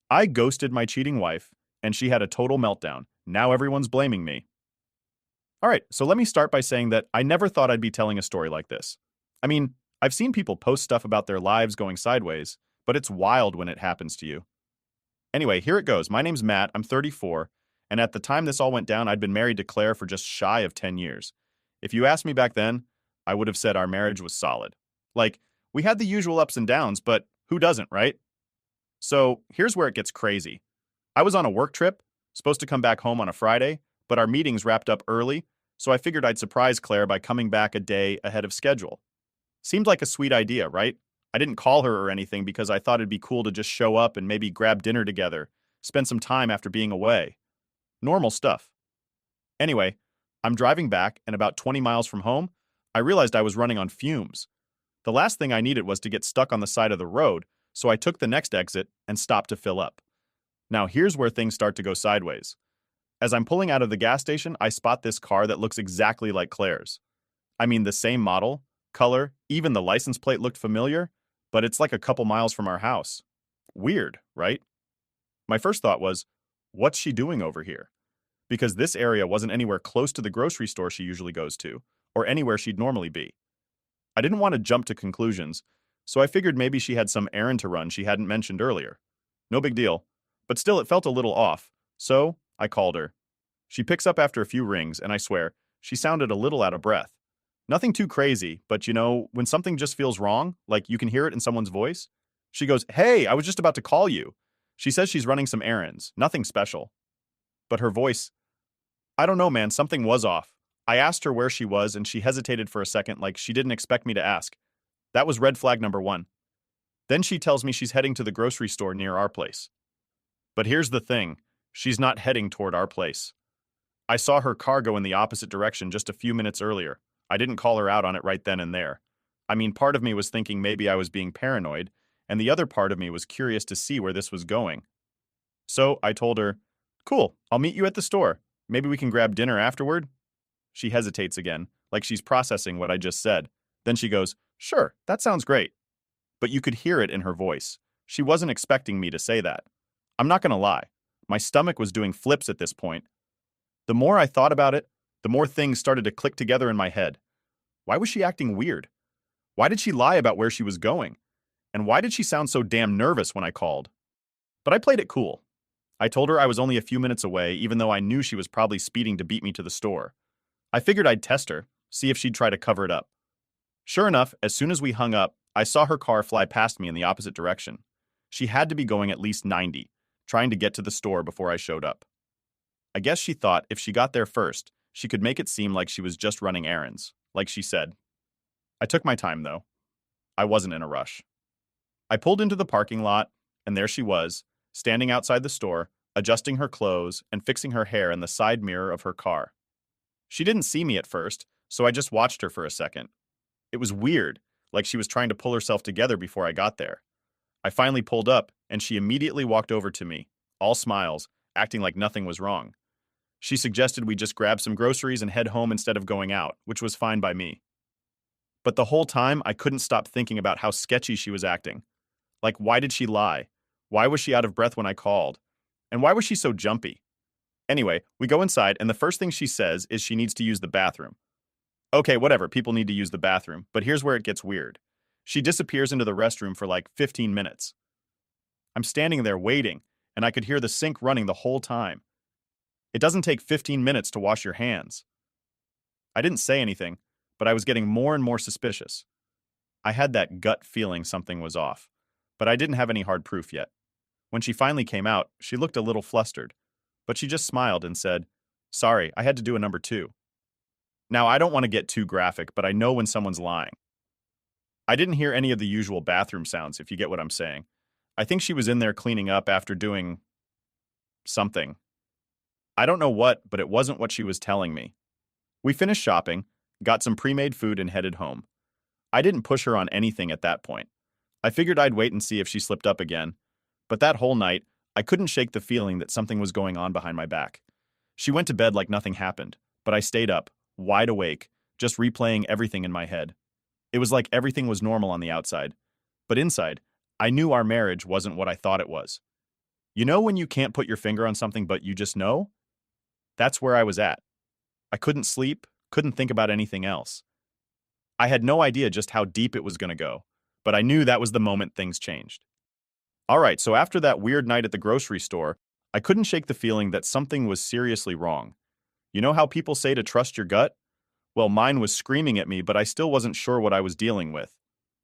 I ghosted my cheating wife, and she had a total meltdown. Now everyone's blaming me. All right, so let me start by saying that I never thought I'd be telling a story like this. I mean, I've seen people post stuff about their lives going sideways, but it's wild when it happens to you. Anyway, here it goes. My name's Matt, I'm 34, and at the time this all went down, I'd been married to Claire for just shy of 10 years. If you asked me back then, I would have said our marriage was solid. Like, we had the usual ups and downs, but who doesn't, right? So here's where it gets crazy. I was on a work trip, supposed to come back home on a Friday, but our meetings wrapped up early, so I figured I'd surprise Claire by coming back a day ahead of schedule. Seemed like a sweet idea, right? I didn't call her or anything because I thought it'd be cool to just show up and maybe grab dinner together, spend some time after being away. Normal stuff. Anyway, I'm driving back, and about 20 miles from home, I realized I was running on fumes. The last thing I needed was to get stuck on the side of the road, so I took the next exit and stopped to fill up. Now, here's where things start to go sideways. As I'm pulling out of the gas station, I spot this car that looks exactly like Claire's. I mean, the same model, color, even the license plate looked familiar, but it's like a couple miles from our house. Weird, right? My first thought was, what's she doing over here? Because this area wasn't anywhere close to the grocery store she usually goes to, or anywhere she'd normally be. I didn't want to jump to conclusions, so I figured maybe she had some errand to run she hadn't mentioned earlier. No big deal, but still it felt a little off, so I called her. She picks up after a few rings, and I swear, she sounded a little out of breath. Nothing too crazy, but when something just feels wrong, like you can hear it in someone's voice? She goes, "Hey, I was just about to call you." She says she's running some errands, nothing special. But her voice, I don't know, man, something was off. I asked her where she was, and she hesitated for a second like she didn't expect me to ask. That was red flag number one. Then she tells me she's heading to the grocery store near our place. But here's the thing, she's not heading toward our place. I saw her car go in the opposite direction just a few minutes earlier. I didn't call her out on it right then and there. I mean, part of me was thinking maybe I was being paranoid, and the other part of me was curious to see where this was going. So I told her, "Cool, I'll meet you at the store. Maybe we can grab dinner afterward?" She hesitates again, like she's processing what I just said. Then she goes, "Sure, that sounds great." But you could hear it in her voice. She wasn't expecting me to say that. I'm not gonna lie. My stomach was doing flips at this point. The more I thought about it, the more things started to click together in my head. Why was she acting weird? Why did she lie about where she was going? And why did she sound so damn nervous when I called? But I played it cool. I told her I was only a few minutes away, even though I knew she was probably speeding to beat me to the store. I figured I'd test her, see if she'd try to cover it up. Sure enough, as soon as we hung up, I saw her car fly past me in the opposite direction. She had to be going at least 90, trying to get to the store before I showed up. I guess she thought if she got there first, she could make it seem like she was just running errands, like she said. I took my time, though. I wasn't in a rush. I pulled into the parking lot, and there she was, standing outside the store, adjusting her clothes and fixing her hair in the side mirror of her car. She didn't see me at first, so I just watched her for a second. It was weird, like she was trying to pull herself together before I got there. I finally pulled up, and she immediately walked over to me, all smiles, acting like nothing was wrong. She suggested we just grab some groceries and head home instead of going out, which was fine by me. But the whole time, I couldn't stop thinking about how sketchy she was acting. Like, why did she lie? Why was she out of breath when I called? And why was she so jumpy? Anyway, we go inside, and the first thing she says is she needs to use the bathroom. Okay, whatever, people need to use the bathroom, but here's where it gets weird. She disappears into the restroom for like 15 minutes. I'm standing there waiting, and I could hear the sink running the whole time. It doesn't take 15 minutes to wash your hands. I didn't say anything, but I was getting more and more suspicious. I had that gut feeling something was off, but I didn't have any hard proof yet. When she finally came out, she looked a little flustered, but she just smiled and said, "Sorry, I had to do a number two." Now, I don't want to get too graphic, but I know when someone's lying. I didn't hear any of the usual bathroom sounds, if you get what I'm saying. I think she was in there cleaning up after doing something. I don't know what, but it wasn't what she was telling me. We finished shopping, got some pre-made food, and headed home. I didn't push her on anything at that point. I figured I'd wait and see if she slipped up again. But that whole night, I couldn't shake the feeling that something was going on behind my back. She went to bed like nothing happened, but I stayed up, wide awake, just replaying everything in my head. It was like everything was normal on the outside. But inside, I knew our marriage wasn't what I thought it was. You know when you can't put your finger on something but you just know? That's where I was at. I couldn't sleep, couldn't think about anything else. I had no idea just how deep it was going to go, but I knew that was the moment things changed. All right, so after that weird night at the grocery store, I couldn't shake the feeling that something was seriously wrong. You know how people say to trust your gut? Well, mine was screaming at me, but I still wasn't sure what I was dealing with.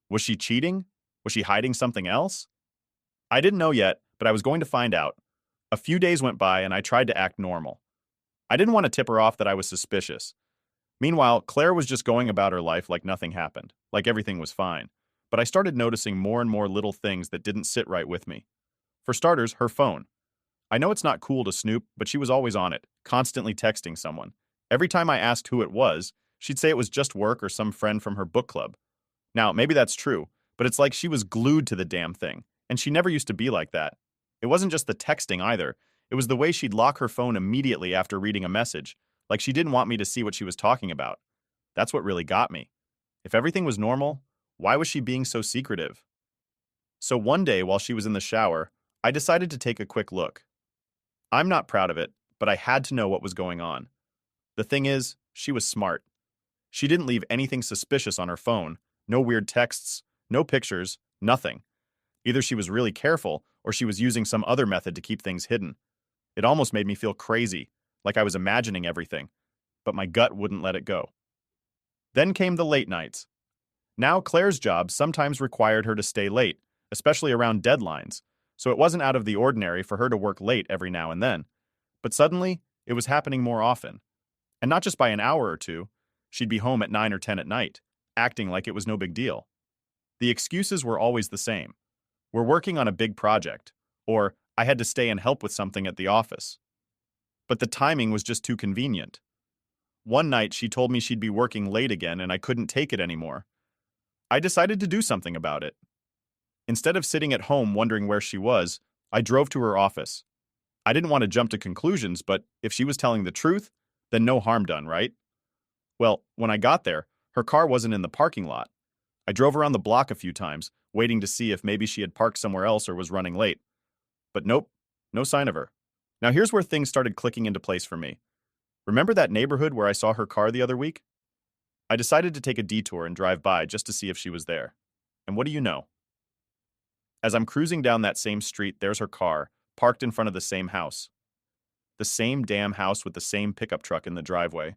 Was she cheating? Was she hiding something else? I didn't know yet, but I was going to find out. A few days went by and I tried to act normal. I didn't want to tip her off that I was suspicious. Meanwhile, Claire was just going about her life like nothing happened, like everything was fine. But I started noticing more and more little things that didn't sit right with me. For starters, her phone. I know it's not cool to snoop, but she was always on it, constantly texting someone. Every time I asked who it was, she'd say it was just work or some friend from her book club. Now, maybe that's true, but it's like she was glued to the damn thing, and she never used to be like that. It wasn't just the texting either. It was the way she'd lock her phone immediately after reading a message, like she didn't want me to see what she was talking about. That's what really got me. If everything was normal, why was she being so secretive? So one day while she was in the shower, I decided to take a quick look. I'm not proud of it, but I had to know what was going on. The thing is, she was smart. She didn't leave anything suspicious on her phone. No weird texts, no pictures, nothing. Either she was really careful, or she was using some other method to keep things hidden. It almost made me feel crazy, like I was imagining everything, but my gut wouldn't let it go. Then came the late nights. Now Claire's job sometimes required her to stay late, especially around deadlines, so it wasn't out of the ordinary for her to work late every now and then. But suddenly, it was happening more often. And not just by an hour or two, she'd be home at 9 or 10 at night, acting like it was no big deal. The excuses were always the same. We're working on a big project, or I had to stay and help with something at the office. But the timing was just too convenient. One night, she told me she'd be working late again and I couldn't take it anymore. I decided to do something about it. Instead of sitting at home wondering where she was, I drove to her office. I didn't want to jump to conclusions, but if she was telling the truth, then no harm done, right? Well, when I got there, her car wasn't in the parking lot. I drove around the block a few times, waiting to see if maybe she had parked somewhere else or was running late. But nope, no sign of her. Now here's where things started clicking into place for me. Remember that neighborhood where I saw her car the other week? I decided to take a detour and drive by just to see if she was there. And what do you know? As I'm cruising down that same street, there's her car, parked in front of the same house. The same damn house with the same pickup truck in the driveway.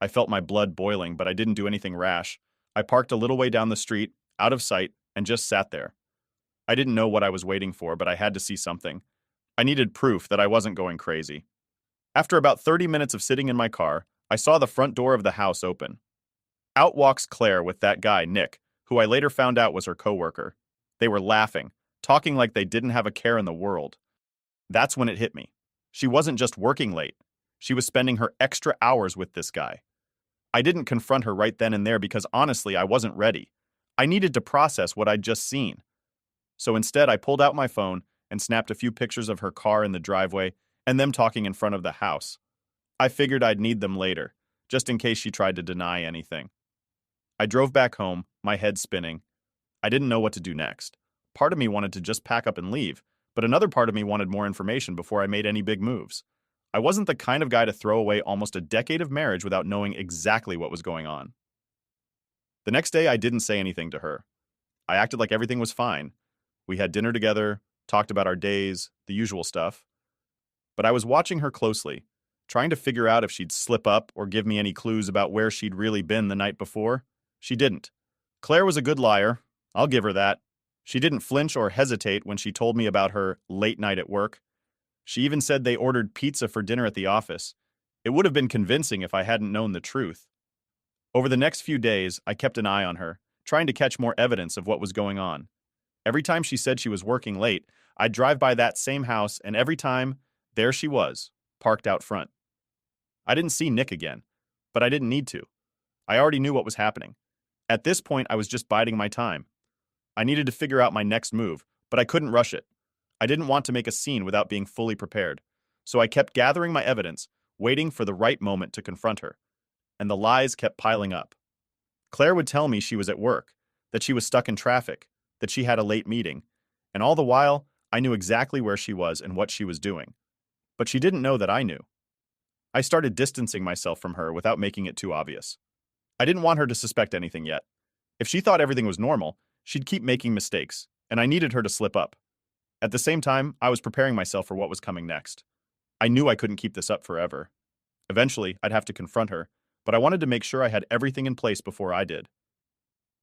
I felt my blood boiling, but I didn't do anything rash. I parked a little way down the street, out of sight, and just sat there. I didn't know what I was waiting for, but I had to see something. I needed proof that I wasn't going crazy. After about 30 minutes of sitting in my car, I saw the front door of the house open. Out walks Claire with that guy, Nick, who I later found out was her coworker. They were laughing, talking like they didn't have a care in the world. That's when it hit me. She wasn't just working late. She was spending her extra hours with this guy. I didn't confront her right then and there because honestly, I wasn't ready. I needed to process what I'd just seen. So instead, I pulled out my phone and snapped a few pictures of her car in the driveway and them talking in front of the house. I figured I'd need them later, just in case she tried to deny anything. I drove back home, my head spinning. I didn't know what to do next. Part of me wanted to just pack up and leave, but another part of me wanted more information before I made any big moves. I wasn't the kind of guy to throw away almost a decade of marriage without knowing exactly what was going on. The next day, I didn't say anything to her. I acted like everything was fine. We had dinner together, talked about our days, the usual stuff. But I was watching her closely, trying to figure out if she'd slip up or give me any clues about where she'd really been the night before. She didn't. Claire was a good liar. I'll give her that. She didn't flinch or hesitate when she told me about her late night at work. She even said they ordered pizza for dinner at the office. It would have been convincing if I hadn't known the truth. Over the next few days, I kept an eye on her, trying to catch more evidence of what was going on. Every time she said she was working late, I'd drive by that same house, and every time, there she was, parked out front. I didn't see Nick again, but I didn't need to. I already knew what was happening. At this point, I was just biding my time. I needed to figure out my next move, but I couldn't rush it. I didn't want to make a scene without being fully prepared, so I kept gathering my evidence, waiting for the right moment to confront her. And the lies kept piling up. Claire would tell me she was at work, that she was stuck in traffic, that she had a late meeting, and all the while, I knew exactly where she was and what she was doing. But she didn't know that I knew. I started distancing myself from her without making it too obvious. I didn't want her to suspect anything yet. If she thought everything was normal, she'd keep making mistakes, and I needed her to slip up. At the same time, I was preparing myself for what was coming next. I knew I couldn't keep this up forever. Eventually, I'd have to confront her, but I wanted to make sure I had everything in place before I did.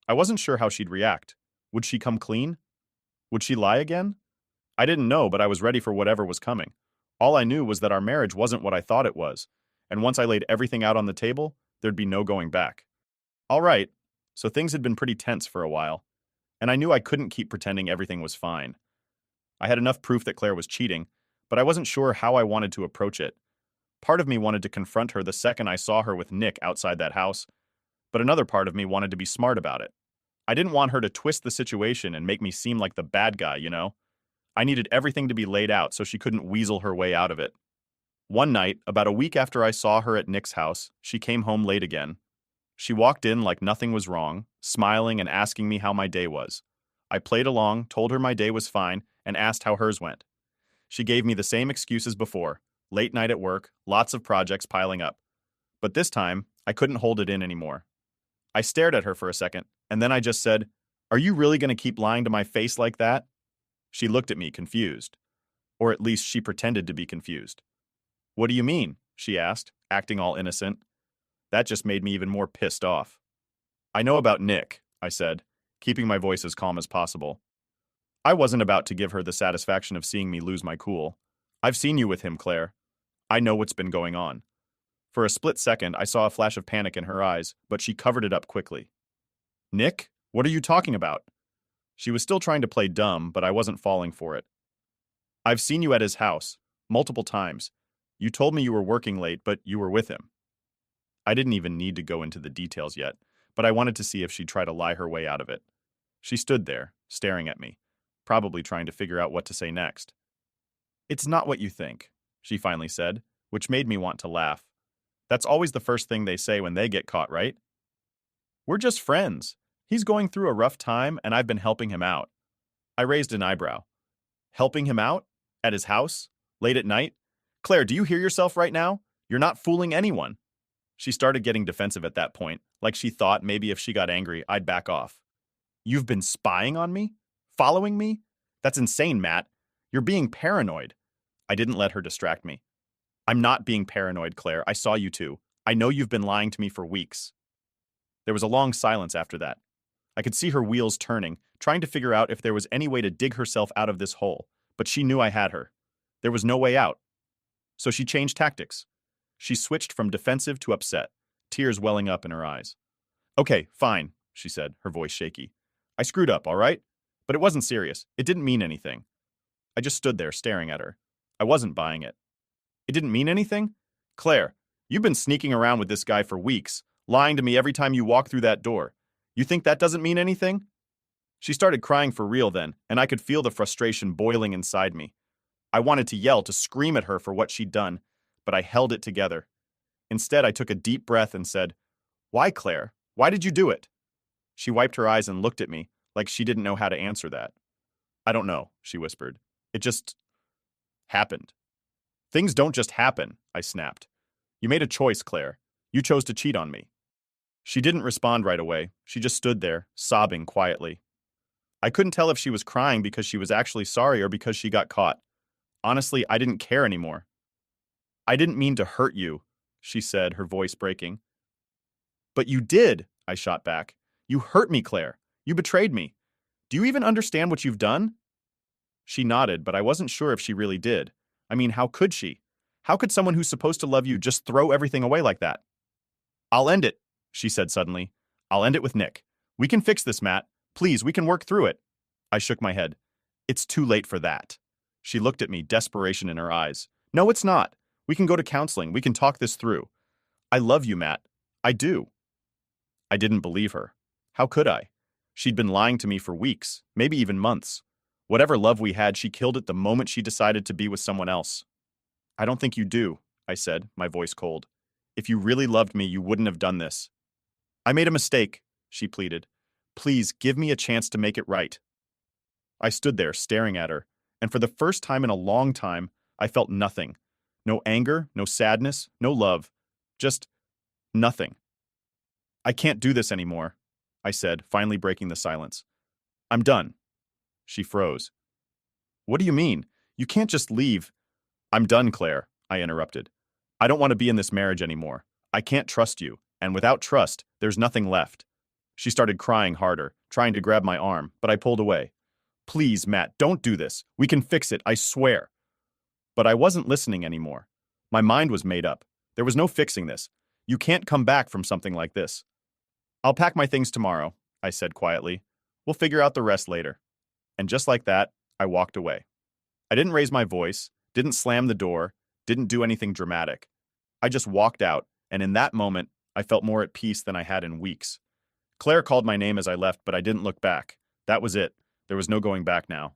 I wasn't sure how she'd react. Would she come clean? Would she lie again? I didn't know, but I was ready for whatever was coming. All I knew was that our marriage wasn't what I thought it was, and once I laid everything out on the table, there'd be no going back. All right, so things had been pretty tense for a while, and I knew I couldn't keep pretending everything was fine. I had enough proof that Claire was cheating, but I wasn't sure how I wanted to approach it. Part of me wanted to confront her the second I saw her with Nick outside that house, but another part of me wanted to be smart about it. I didn't want her to twist the situation and make me seem like the bad guy, you know? I needed everything to be laid out so she couldn't weasel her way out of it. One night, about a week after I saw her at Nick's house, she came home late again. She walked in like nothing was wrong, smiling and asking me how my day was. I played along, told her my day was fine, and asked how hers went. She gave me the same excuse as before: late night at work, lots of projects piling up. But this time, I couldn't hold it in anymore. I stared at her for a second, and then I just said, "Are you really going to keep lying to my face like that?" She looked at me, confused. Or at least she pretended to be confused. "What do you mean?" she asked, acting all innocent. That just made me even more pissed off. "I know about Nick," I said, keeping my voice as calm as possible. I wasn't about to give her the satisfaction of seeing me lose my cool. "I've seen you with him, Claire. I know what's been going on." For a split second, I saw a flash of panic in her eyes, but she covered it up quickly. "Nick? What are you talking about?" She was still trying to play dumb, but I wasn't falling for it. "I've seen you at his house, multiple times. You told me you were working late, but you were with him." I didn't even need to go into the details yet, but I wanted to see if she'd try to lie her way out of it. She stood there, staring at me, probably trying to figure out what to say next. "It's not what you think," she finally said, which made me want to laugh. That's always the first thing they say when they get caught, right? "We're just friends. He's going through a rough time, and I've been helping him out." I raised an eyebrow. "Helping him out? At his house? Late at night? Claire, do you hear yourself right now? You're not fooling anyone." She started getting defensive at that point, like she thought maybe if she got angry, I'd back off. "You've been spying on me? Following me? That's insane, Matt. You're being paranoid." I didn't let her distract me. "I'm not being paranoid, Claire. I saw you two. I know you've been lying to me for weeks." There was a long silence after that. I could see her wheels turning, trying to figure out if there was any way to dig herself out of this hole, but she knew I had her. There was no way out. So she changed tactics. She switched from defensive to upset, tears welling up in her eyes. "Okay, fine," she said, her voice shaky. "I screwed up, all right? But it wasn't serious. It didn't mean anything." I just stood there staring at her. I wasn't buying it. "It didn't mean anything? Claire, you've been sneaking around with this guy for weeks, lying to me every time you walk through that door. You think that doesn't mean anything?" She started crying for real then, and I could feel the frustration boiling inside me. I wanted to yell, to scream at her for what she'd done, but I held it together. Instead, I took a deep breath and said, "Why, Claire? Why did you do it?" She wiped her eyes and looked at me, like she didn't know how to answer that. "I don't know," she whispered. "It just happened." "Things don't just happen," I snapped. "You made a choice, Claire. You chose to cheat on me." She didn't respond right away. She just stood there, sobbing quietly. I couldn't tell if she was crying because she was actually sorry or because she got caught. Honestly, I didn't care anymore. "I didn't mean to hurt you," she said, her voice breaking. "But you did," I shot back. "You hurt me, Claire. You betrayed me. Do you even understand what you've done?" She nodded, but I wasn't sure if she really did. I mean, how could she? How could someone who's supposed to love you just throw everything away like that? "I'll end it," she said suddenly. "I'll end it with Nick. We can fix this, Matt. Please, we can work through it." I shook my head. "It's too late for that." She looked at me, desperation in her eyes. "No, it's not. We can go to counseling. We can talk this through. I love you, Matt. I do." I didn't believe her. How could I? She'd been lying to me for weeks, maybe even months. Whatever love we had, she killed it the moment she decided to be with someone else. "I don't think you do," I said, my voice cold. "If you really loved me, you wouldn't have done this." "I made a mistake," she pleaded. "Please give me a chance to make it right." I stood there, staring at her, And for the first time in a long time, I felt nothing. No anger, no sadness, no love. Just nothing. I can't do this anymore, I said, finally breaking the silence. I'm done. She froze. What do you mean? You can't just leave. I'm done, Claire, I interrupted. I don't want to be in this marriage anymore. I can't trust you, and without trust, there's nothing left. She started crying harder, trying to grab my arm, but I pulled away. Please, Matt, don't do this. We can fix it, I swear. But I wasn't listening anymore. My mind was made up. There was no fixing this. You can't come back from something like this. I'll pack my things tomorrow, I said quietly. We'll figure out the rest later. And just like that, I walked away. I didn't raise my voice, didn't slam the door, didn't do anything dramatic. I just walked out, and in that moment, I felt more at peace than I had in weeks. Claire called my name as I left, but I didn't look back. That was it. There was no going back now.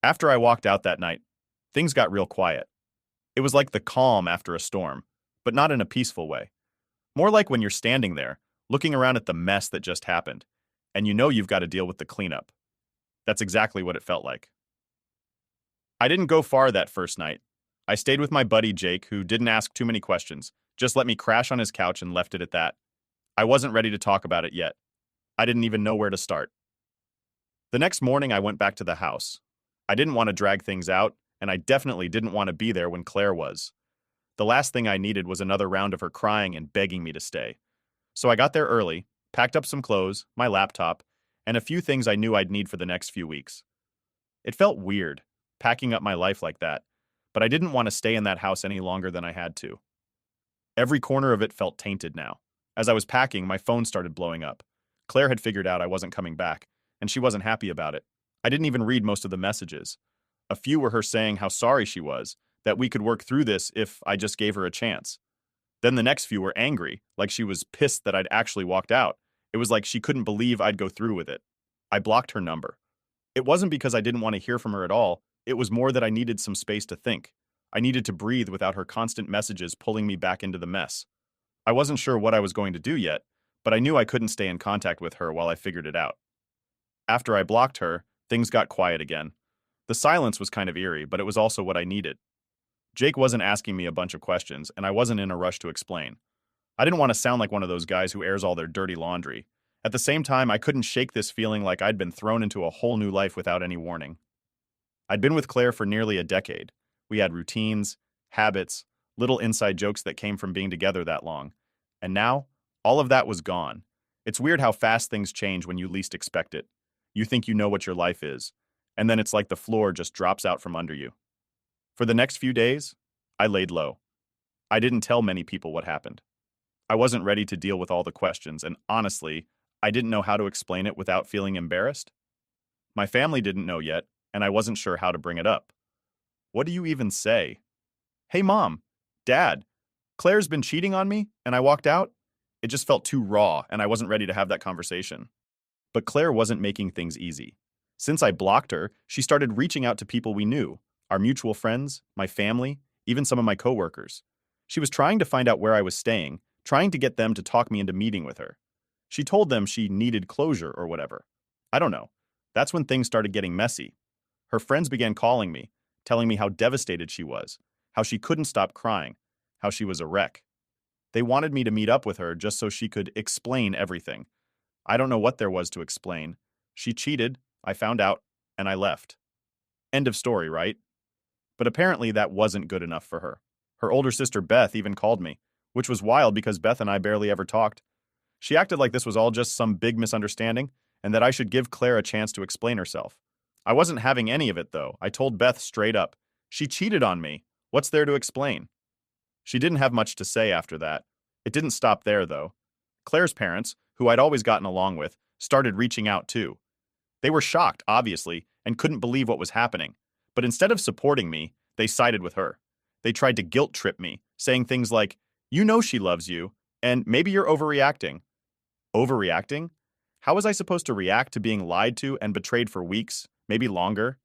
After I walked out that night, things got real quiet. It was like the calm after a storm, but not in a peaceful way. More like when you're standing there, looking around at the mess that just happened, and you know you've got to deal with the cleanup. That's exactly what it felt like. I didn't go far that first night. I stayed with my buddy Jake, who didn't ask too many questions, just let me crash on his couch and left it at that. I wasn't ready to talk about it yet. I didn't even know where to start. The next morning, I went back to the house. I didn't want to drag things out, and I definitely didn't want to be there when Claire was. The last thing I needed was another round of her crying and begging me to stay. So I got there early, packed up some clothes, my laptop, and a few things I knew I'd need for the next few weeks. It felt weird, packing up my life like that, but I didn't want to stay in that house any longer than I had to. Every corner of it felt tainted now. As I was packing, my phone started blowing up. Claire had figured out I wasn't coming back, and she wasn't happy about it. I didn't even read most of the messages. A few were her saying how sorry she was, that we could work through this if I just gave her a chance. Then the next few were angry, like she was pissed that I'd actually walked out. It was like she couldn't believe I'd go through with it. I blocked her number. It wasn't because I didn't want to hear from her at all. It was more that I needed some space to think. I needed to breathe without her constant messages pulling me back into the mess. I wasn't sure what I was going to do yet, but I knew I couldn't stay in contact with her while I figured it out. After I blocked her, things got quiet again. The silence was kind of eerie, but it was also what I needed. Jake wasn't asking me a bunch of questions, and I wasn't in a rush to explain. I didn't want to sound like one of those guys who airs all their dirty laundry. At the same time, I couldn't shake this feeling like I'd been thrown into a whole new life without any warning. I'd been with Claire for nearly a decade. We had routines, habits, little inside jokes that came from being together that long. And now, all of that was gone. It's weird how fast things change when you least expect it. You think you know what your life is, and then it's like the floor just drops out from under you. For the next few days, I laid low. I didn't tell many people what happened. I wasn't ready to deal with all the questions, and honestly, I didn't know how to explain it without feeling embarrassed. My family didn't know yet, and I wasn't sure how to bring it up. What do you even say? Hey, Mom, Dad, Claire's been cheating on me, and I walked out? It just felt too raw, and I wasn't ready to have that conversation. But Claire wasn't making things easy. Since I blocked her, she started reaching out to people we knew, our mutual friends, my family, even some of my coworkers. She was trying to find out where I was staying, trying to get them to talk me into meeting with her. She told them she needed closure or whatever. I don't know. That's when things started getting messy. Her friends began calling me, telling me how devastated she was, how she couldn't stop crying, how she was a wreck. They wanted me to meet up with her just so she could explain everything. I don't know what there was to explain. She cheated, I found out, and I left. End of story, right? But apparently that wasn't good enough for her. Her older sister Beth even called me, which was wild because Beth and I barely ever talked. She acted like this was all just some big misunderstanding and that I should give Claire a chance to explain herself. I wasn't having any of it, though. I told Beth straight up. She cheated on me. What's there to explain? She didn't have much to say after that. It didn't stop there, though. Claire's parents, who I'd always gotten along with, started reaching out too. They were shocked, obviously, and couldn't believe what was happening. But instead of supporting me, they sided with her. They tried to guilt trip me, saying things like, "You know she loves you, and maybe you're overreacting." Overreacting? How was I supposed to react to being lied to and betrayed for weeks, maybe longer?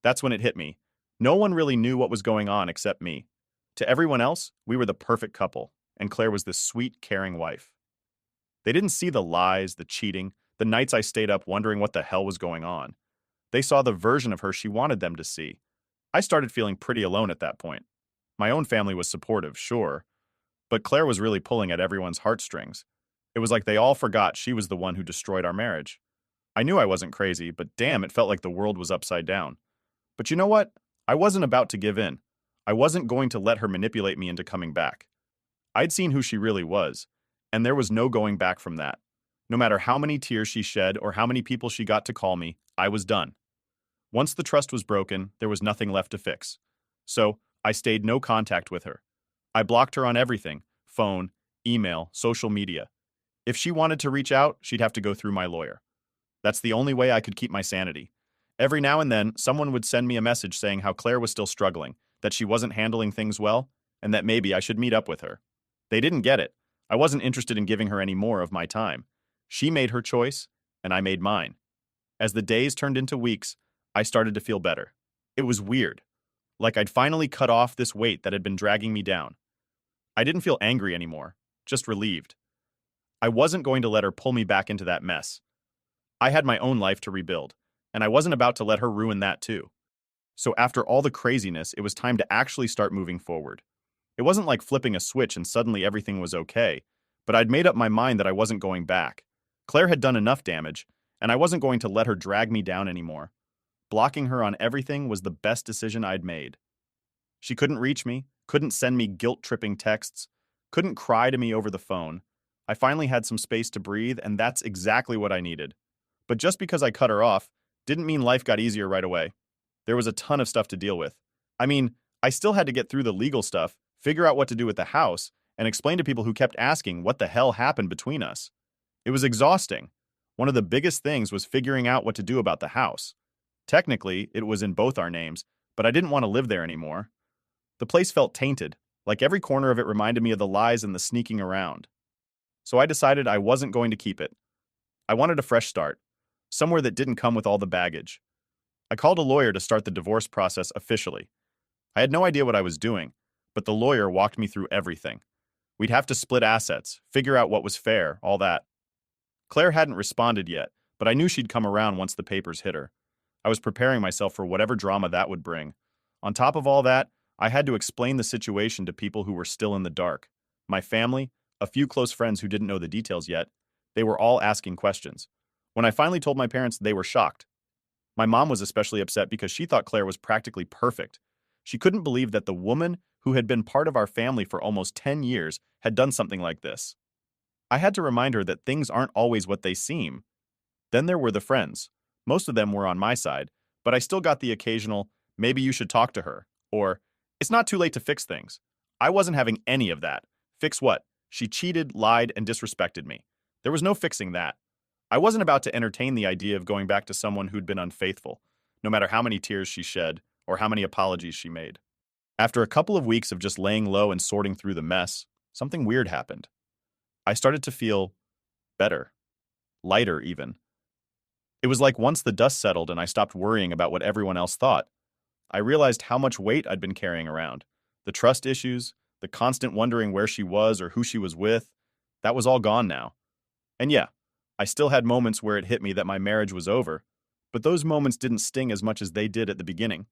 That's when it hit me. No one really knew what was going on except me. To everyone else, we were the perfect couple, and Claire was this sweet, caring wife. They didn't see the lies, the cheating, the nights I stayed up wondering what the hell was going on. They saw the version of her she wanted them to see, I started feeling pretty alone at that point. My own family was supportive, sure, but Claire was really pulling at everyone's heartstrings. It was like they all forgot she was the one who destroyed our marriage. I knew I wasn't crazy, but damn, it felt like the world was upside down. But you know what? I wasn't about to give in. I wasn't going to let her manipulate me into coming back. I'd seen who she really was, and there was no going back from that. No matter how many tears she shed or how many people she got to call me, I was done. Once the trust was broken, there was nothing left to fix. So, I stayed no contact with her. I blocked her on everything: phone, email, social media. If she wanted to reach out, she'd have to go through my lawyer. That's the only way I could keep my sanity. Every now and then, someone would send me a message saying how Claire was still struggling, that she wasn't handling things well, and that maybe I should meet up with her. They didn't get it. I wasn't interested in giving her any more of my time. She made her choice, and I made mine. As the days turned into weeks, I started to feel better. It was weird. Like I'd finally cut off this weight that had been dragging me down. I didn't feel angry anymore, just relieved. I wasn't going to let her pull me back into that mess. I had my own life to rebuild, and I wasn't about to let her ruin that too. So after all the craziness, it was time to actually start moving forward. It wasn't like flipping a switch and suddenly everything was okay, but I'd made up my mind that I wasn't going back. Claire had done enough damage, and I wasn't going to let her drag me down anymore. Blocking her on everything was the best decision I'd made. She couldn't reach me, couldn't send me guilt-tripping texts, couldn't cry to me over the phone. I finally had some space to breathe, and that's exactly what I needed. But just because I cut her off didn't mean life got easier right away. There was a ton of stuff to deal with. I mean, I still had to get through the legal stuff, figure out what to do with the house, and explain to people who kept asking what the hell happened between us. It was exhausting. One of the biggest things was figuring out what to do about the house. Technically, it was in both our names, but I didn't want to live there anymore. The place felt tainted, like every corner of it reminded me of the lies and the sneaking around. So I decided I wasn't going to keep it. I wanted a fresh start, somewhere that didn't come with all the baggage. I called a lawyer to start the divorce process officially. I had no idea what I was doing, but the lawyer walked me through everything. We'd have to split assets, figure out what was fair, all that. Claire hadn't responded yet, but I knew she'd come around once the papers hit her. I was preparing myself for whatever drama that would bring. On top of all that, I had to explain the situation to people who were still in the dark. My family, a few close friends who didn't know the details yet, they were all asking questions. When I finally told my parents, they were shocked. My mom was especially upset because she thought Claire was practically perfect. She couldn't believe that the woman who had been part of our family for almost 10 years had done something like this. I had to remind her that things aren't always what they seem. Then there were the friends. Most of them were on my side, but I still got the occasional, maybe you should talk to her, or, it's not too late to fix things. I wasn't having any of that. Fix what? She cheated, lied, and disrespected me. There was no fixing that. I wasn't about to entertain the idea of going back to someone who'd been unfaithful, no matter how many tears she shed or how many apologies she made. After a couple of weeks of just laying low and sorting through the mess, something weird happened. I started to feel better, lighter even. It was like once the dust settled and I stopped worrying about what everyone else thought, I realized how much weight I'd been carrying around. The trust issues, the constant wondering where she was or who she was with, that was all gone now. And yeah, I still had moments where it hit me that my marriage was over, but those moments didn't sting as much as they did at the beginning.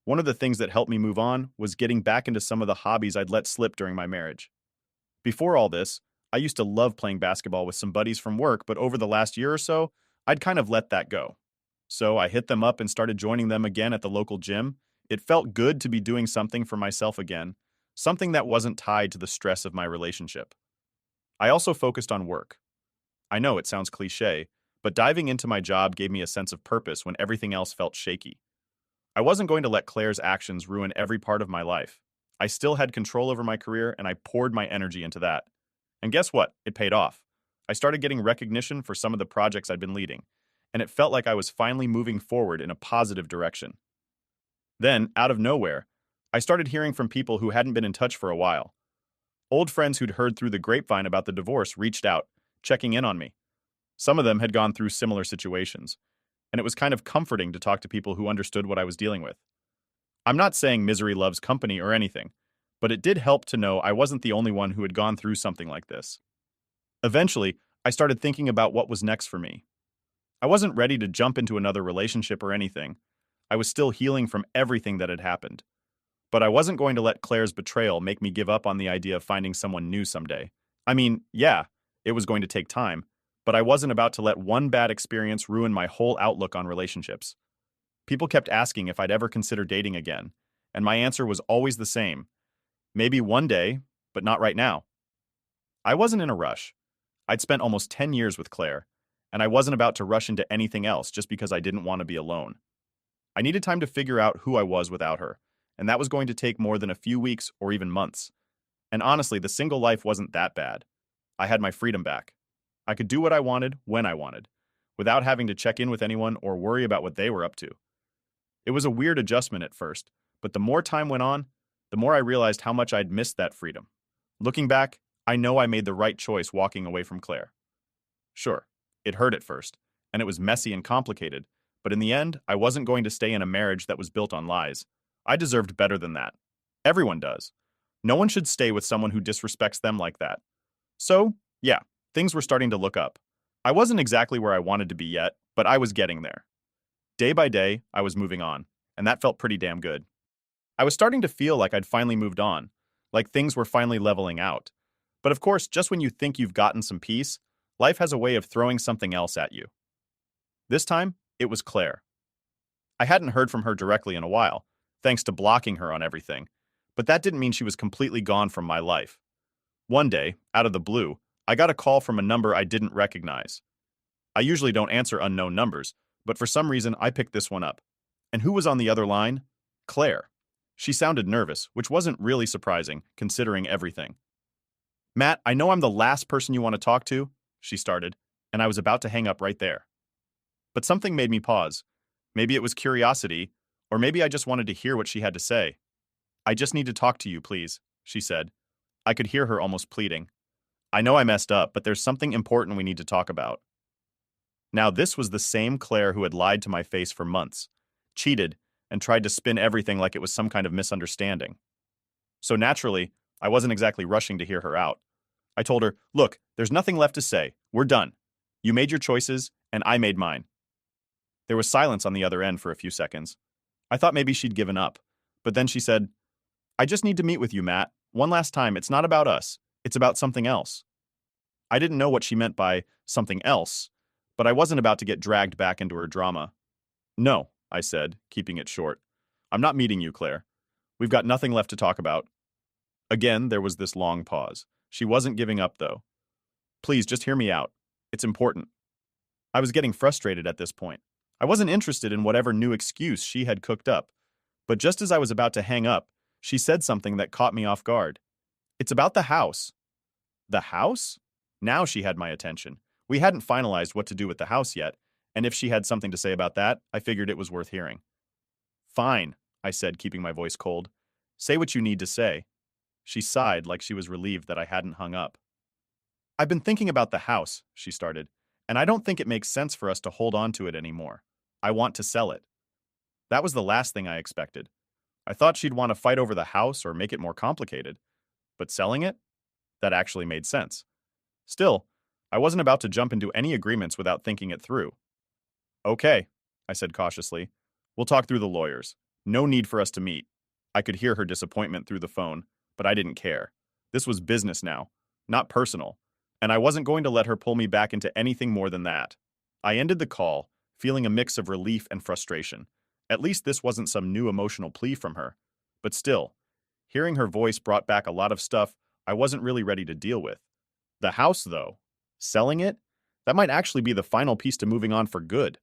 One of the things that helped me move on was getting back into some of the hobbies I'd let slip during my marriage. Before all this, I used to love playing basketball with some buddies from work, but over the last year or so, I'd kind of let that go. So I hit them up and started joining them again at the local gym. It felt good to be doing something for myself again, something that wasn't tied to the stress of my relationship. I also focused on work. I know it sounds cliche, but diving into my job gave me a sense of purpose when everything else felt shaky. I wasn't going to let Claire's actions ruin every part of my life. I still had control over my career, and I poured my energy into that. And guess what? It paid off. I started getting recognition for some of the projects I'd been leading, and it felt like I was finally moving forward in a positive direction. Then, out of nowhere, I started hearing from people who hadn't been in touch for a while. Old friends who'd heard through the grapevine about the divorce reached out, checking in on me. Some of them had gone through similar situations, and it was kind of comforting to talk to people who understood what I was dealing with. I'm not saying misery loves company or anything, but it did help to know I wasn't the only one who had gone through something like this. Eventually, I started thinking about what was next for me. I wasn't ready to jump into another relationship or anything. I was still healing from everything that had happened. But I wasn't going to let Claire's betrayal make me give up on the idea of finding someone new someday. I mean, yeah, it was going to take time, but I wasn't about to let one bad experience ruin my whole outlook on relationships. People kept asking if I'd ever consider dating again, and my answer was always the same. Maybe one day, but not right now. I wasn't in a rush. I'd spent almost 10 years with Claire, and I wasn't about to rush into anything else just because I didn't want to be alone. I needed time to figure out who I was without her, and that was going to take more than a few weeks or even months. And honestly, the single life wasn't that bad. I had my freedom back. I could do what I wanted when I wanted, without having to check in with anyone or worry about what they were up to. It was a weird adjustment at first, but the more time went on, the more I realized how much I'd missed that freedom. Looking back, I know I made the right choice walking away from Claire. Sure, it hurt at first, and it was messy and complicated, but in the end, I wasn't going to stay in a marriage that was built on lies. I deserved better than that. Everyone does. No one should stay with someone who disrespects them like that. So, yeah, things were starting to look up. I wasn't exactly where I wanted to be yet, but I was getting there. Day by day, I was moving on, and that felt pretty damn good. I was starting to feel like I'd finally moved on, like things were finally leveling out. But of course, just when you think you've gotten some peace, life has a way of throwing something else at you. This time, it was Claire. I hadn't heard from her directly in a while, thanks to blocking her on everything, but that didn't mean she was completely gone from my life. One day, out of the blue, I got a call from a number I didn't recognize. I usually don't answer unknown numbers, but for some reason I picked this one up. And who was on the other line? Claire. She sounded nervous, which wasn't really surprising, considering everything. Matt, I know I'm the last person you want to talk to, she started, and I was about to hang up right there. But something made me pause. Maybe it was curiosity, or maybe I just wanted to hear what she had to say. I just need to talk to you, please, she said. I could hear her almost pleading. I know I messed up, but there's something important we need to talk about. Now, this was the same Claire who had lied to my face for months, cheated, and tried to spin everything like it was some kind of misunderstanding. So naturally, I wasn't exactly rushing to hear her out. I told her, look, there's nothing left to say. We're done. You made your choices, and I made mine. There was silence on the other end for a few seconds. I thought maybe she'd given up, but then she said, I just need to meet with you, Matt. One last time, it's not about us. It's about something else. I didn't know what she meant by something else, but I wasn't about to get dragged back into her drama. No, I said, keeping it short. I'm not meeting you, Claire. We've got nothing left to talk about. Again, there was this long pause. She wasn't giving up, though. Please, just hear me out. It's important. I was getting frustrated at this point. I wasn't interested in whatever new excuse she had cooked up. But just as I was about to hang up, she said something that caught me off guard. It's about the house. The house? Now she had my attention. We hadn't finalized what to do with the house yet, and if she had something to say about that, I figured it was worth hearing. Fine, I said, keeping my voice cold. Say what you need to say. She sighed like she was relieved that I hadn't hung up. I've been thinking about the house, she started, and I don't think it makes sense for us to hold on to it anymore. I want to sell it. That was the last thing I expected. I thought she'd want to fight over the house or make it more complicated. But selling it? That actually made sense. Still, I wasn't about to jump into any agreements without thinking it through. Okay, I said cautiously. We'll talk through the lawyers. No need for us to meet. I could hear her disappointment through the phone, but I didn't care. This was business now, not personal, and I wasn't going to let her pull me back into anything more than that. I ended the call, feeling a mix of relief and frustration. At least this wasn't some new emotional plea from her. But still, hearing her voice brought back a lot of stuff I wasn't really ready to deal with. The house, though, selling it? That might actually be the final piece to moving on for good.